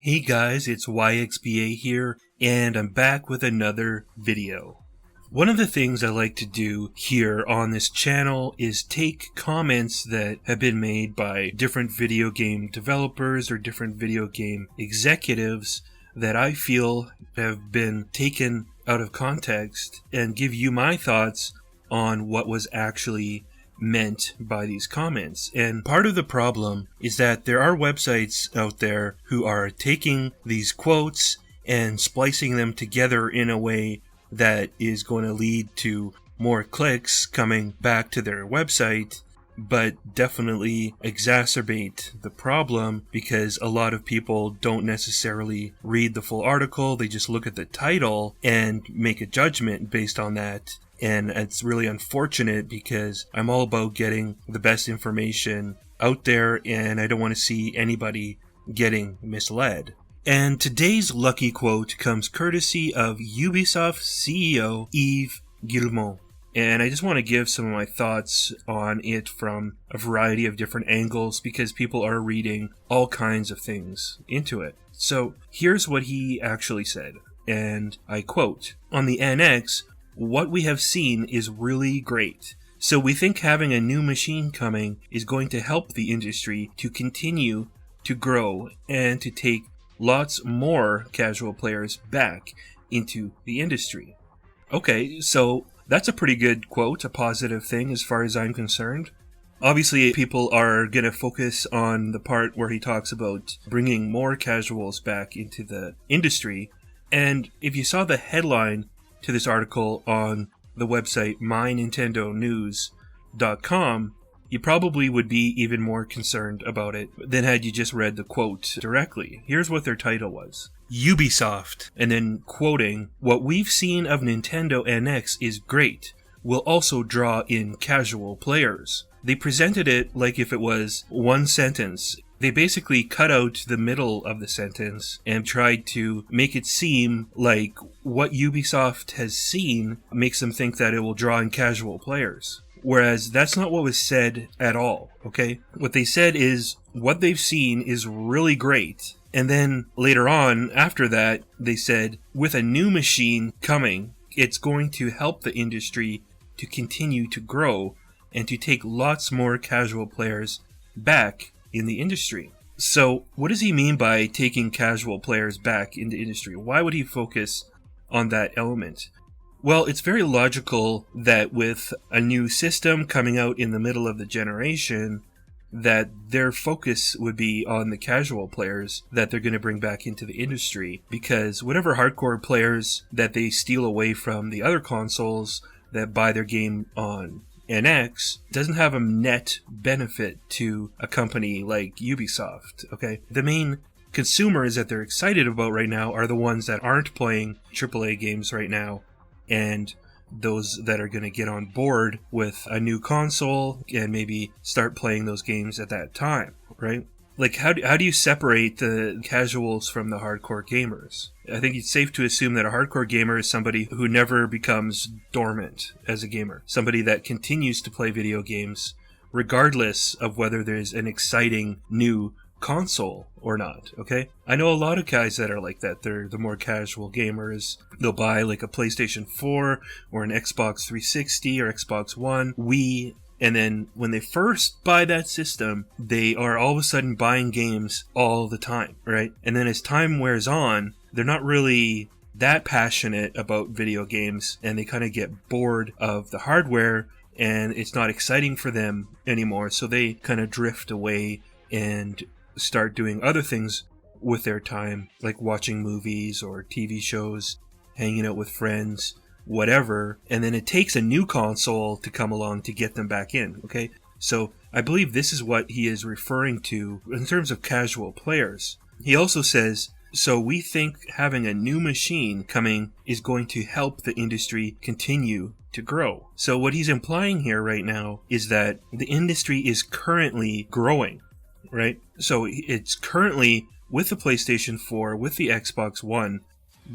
Hey guys, it's YXBA here, and I'm back with another video. One of the things I like to do here on this channel is take comments that have been made by different video game developers or different video game executives that I feel have been taken out of context and give you my thoughts on what was actually meant by these comments. And part of the problem is that there are websites out there who are taking these quotes and splicing them together in a way that is going to lead to more clicks coming back to their website, but definitely exacerbate the problem because a lot of people don't necessarily read the full article. They just look at the title and make a judgment based on that. And it's really unfortunate because I'm all about getting the best information out there and I don't want to see anybody getting misled. And today's lucky quote comes courtesy of Ubisoft CEO Yves Guillemot. And I just want to give some of my thoughts on it from a variety of different angles because people are reading all kinds of things into it. So here's what he actually said, and I quote, "On the NX, what we have seen is really great. So we think having a new machine coming is going to help the industry to continue to grow and to take lots more casual players back into the industry." Okay, so that's a pretty good quote, a positive thing as far as I'm concerned. Obviously, people are going to focus on the part where he talks about bringing more casuals back into the industry. And if you saw the headline to this article on the website mynintendonews.com, you probably would be even more concerned about it than had you just read the quote directly. Here's what their title was. Ubisoft, and then quoting, "What we've seen of Nintendo NX is great. Will also draw in casual players." They presented it like if it was one sentence. They basically cut out the middle of the sentence and tried to make it seem like what Ubisoft has seen makes them think that it will draw in casual players. Whereas that's not what was said at all, okay? What they said is what they've seen is really great. And then later on, after that, they said, with a new machine coming, it's going to help the industry to continue to grow and to take lots more casual players back in the industry. So what does he mean by taking casual players back in the industry? Why would he focus on that element? Well, it's very logical that with a new system coming out in the middle of the generation, that their focus would be on the casual players that they're going to bring back into the industry, because whatever hardcore players that they steal away from the other consoles that buy their game on NX doesn't have a net benefit to a company like Ubisoft, okay? The main consumers that they're excited about right now are the ones that aren't playing AAA games right now, and those that are going to get on board with a new console and maybe start playing those games at that time, right? Like, how do you separate the casuals from the hardcore gamers? I think it's safe to assume that a hardcore gamer is somebody who never becomes dormant as a gamer. Somebody that continues to play video games regardless of whether there's an exciting new console or not, okay? I know a lot of guys that are like that. They're the more casual gamers. They'll buy like a PlayStation 4 or an Xbox 360 or Xbox One, Wii, and then when they first buy that system, they are all of a sudden buying games all the time, right? And then as time wears on, they're not really that passionate about video games and they kind of get bored of the hardware and it's not exciting for them anymore. So they kind of drift away and start doing other things with their time, like watching movies or TV shows, hanging out with friends, whatever, and then it takes a new console to come along to get them back in, okay? So I believe this is what he is referring to in terms of casual players. He also says, so we think having a new machine coming is going to help the industry continue to grow. So what he's implying here right now is that the industry is currently growing, right? So it's currently, with the PlayStation 4, with the Xbox One,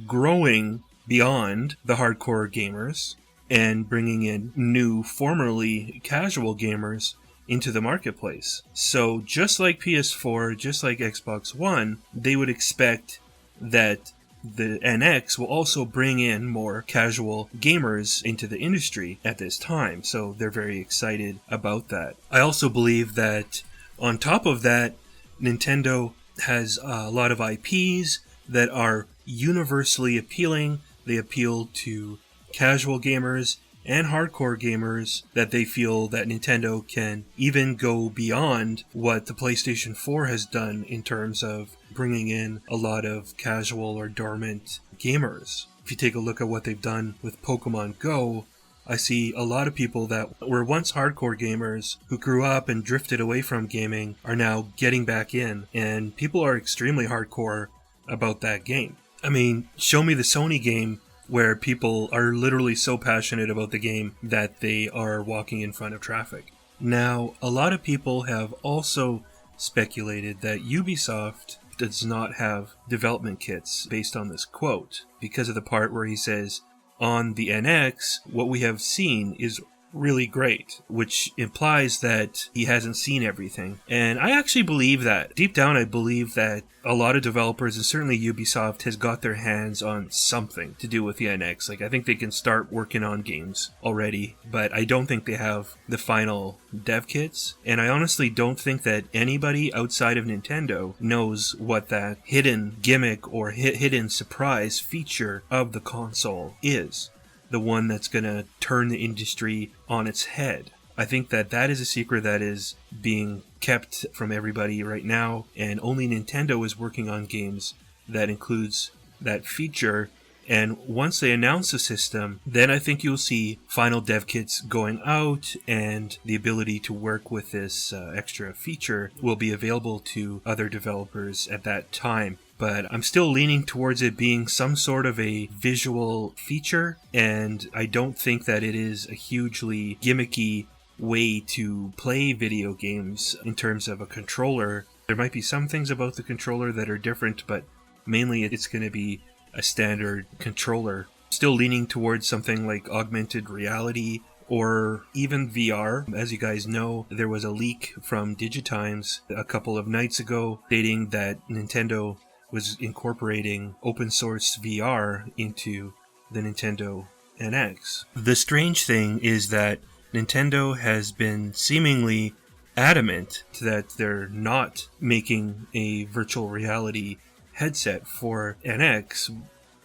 growing beyond the hardcore gamers, and bringing in new, formerly casual gamers into the marketplace. So just like PS4, just like Xbox One, they would expect that the NX will also bring in more casual gamers into the industry at this time. So they're very excited about that. I also believe that on top of that, Nintendo has a lot of IPs that are universally appealing. They appeal to casual gamers and hardcore gamers that they feel that Nintendo can even go beyond what the PlayStation 4 has done in terms of bringing in a lot of casual or dormant gamers. If you take a look at what they've done with Pokemon Go, I see a lot of people that were once hardcore gamers who grew up and drifted away from gaming are now getting back in, and people are extremely hardcore about that game. I mean, show me the Sony game where people are literally so passionate about the game that they are walking in front of traffic. Now, a lot of people have also speculated that Ubisoft does not have development kits based on this quote, because of the part where he says, on the NX, what we have seen is really great, which implies that he hasn't seen everything. And I actually believe that. Deep down, I believe that a lot of developers, and certainly Ubisoft, has got their hands on something to do with the NX. Like, I think they can start working on games already, but I don't think they have the final dev kits. And I honestly don't think that anybody outside of Nintendo knows what that hidden gimmick or hidden surprise feature of the console is. The one that's going to turn the industry on its head. I think that that is a secret that is being kept from everybody right now, and only Nintendo is working on games that includes that feature. And once they announce the system, then I think you'll see final dev kits going out, and the ability to work with this extra feature will be available to other developers at that time. But I'm still leaning towards it being some sort of a visual feature, and I don't think that it is a hugely gimmicky way to play video games in terms of a controller. There might be some things about the controller that are different, but mainly it's going to be a standard controller. Still leaning towards something like augmented reality or even VR. As you guys know, there was a leak from Digitimes a couple of nights ago stating that Nintendo was incorporating open source VR into the Nintendo NX. The strange thing is that Nintendo has been seemingly adamant that they're not making a virtual reality headset for NX,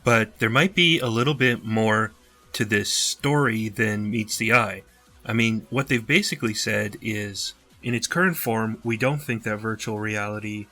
but there might be a little bit more to this story than meets the eye. I mean, what they've basically said is, in its current form, we don't think that virtual reality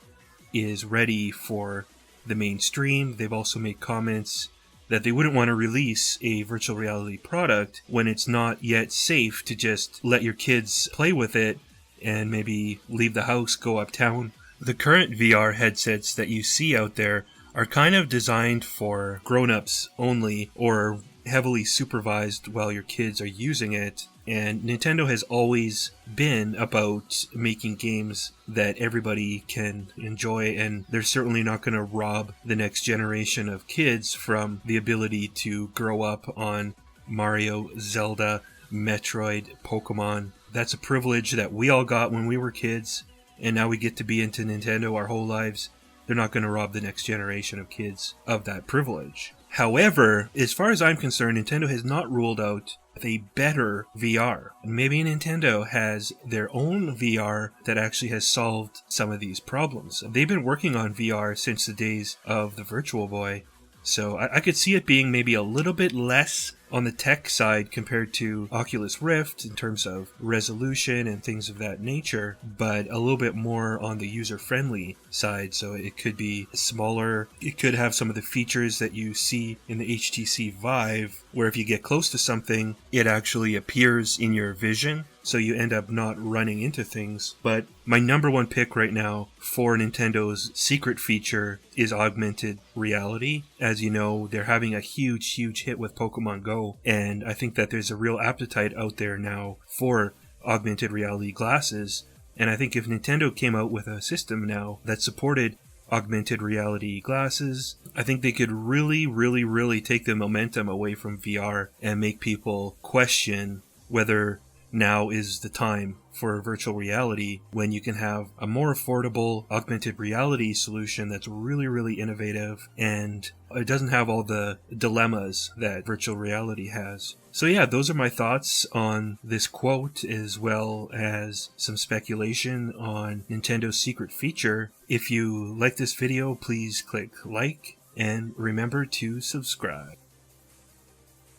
is ready for the mainstream. They've also made comments that they wouldn't want to release a virtual reality product when it's not yet safe to just let your kids play with it and maybe leave the house, go uptown. The current VR headsets that you see out there are kind of designed for grown-ups only, or heavily supervised while your kids are using it. And Nintendo has always been about making games that everybody can enjoy, and they're certainly not going to rob the next generation of kids from the ability to grow up on Mario, Zelda, Metroid, Pokemon. That's a privilege that we all got when we were kids, and now we get to be into Nintendo our whole lives. They're not going to rob the next generation of kids of that privilege. However, as far as I'm concerned, Nintendo has not ruled out a better VR. Maybe Nintendo has their own VR that actually has solved some of these problems. They've been working on VR since the days of the Virtual Boy, so I could see it being maybe a little bit less on the tech side compared to Oculus Rift in terms of resolution and things of that nature, but a little bit more on the user-friendly side. So it could be smaller. It could have some of the features that you see in the HTC Vive, where if you get close to something, it actually appears in your vision, so you end up not running into things. But my number one pick right now for Nintendo's secret feature is augmented reality. As you know, they're having a huge hit with Pokemon Go, and I think that there's a real appetite out there now for augmented reality glasses. And I think if Nintendo came out with a system now that supported augmented reality glasses. I think they could really take the momentum away from VR and make people question whether now is the time for virtual reality, when you can have a more affordable augmented reality solution that's really innovative, and it doesn't have all the dilemmas that virtual reality has. So yeah, those are my thoughts on this quote, as well as some speculation on Nintendo's secret feature. If you like this video, please click like and remember to subscribe.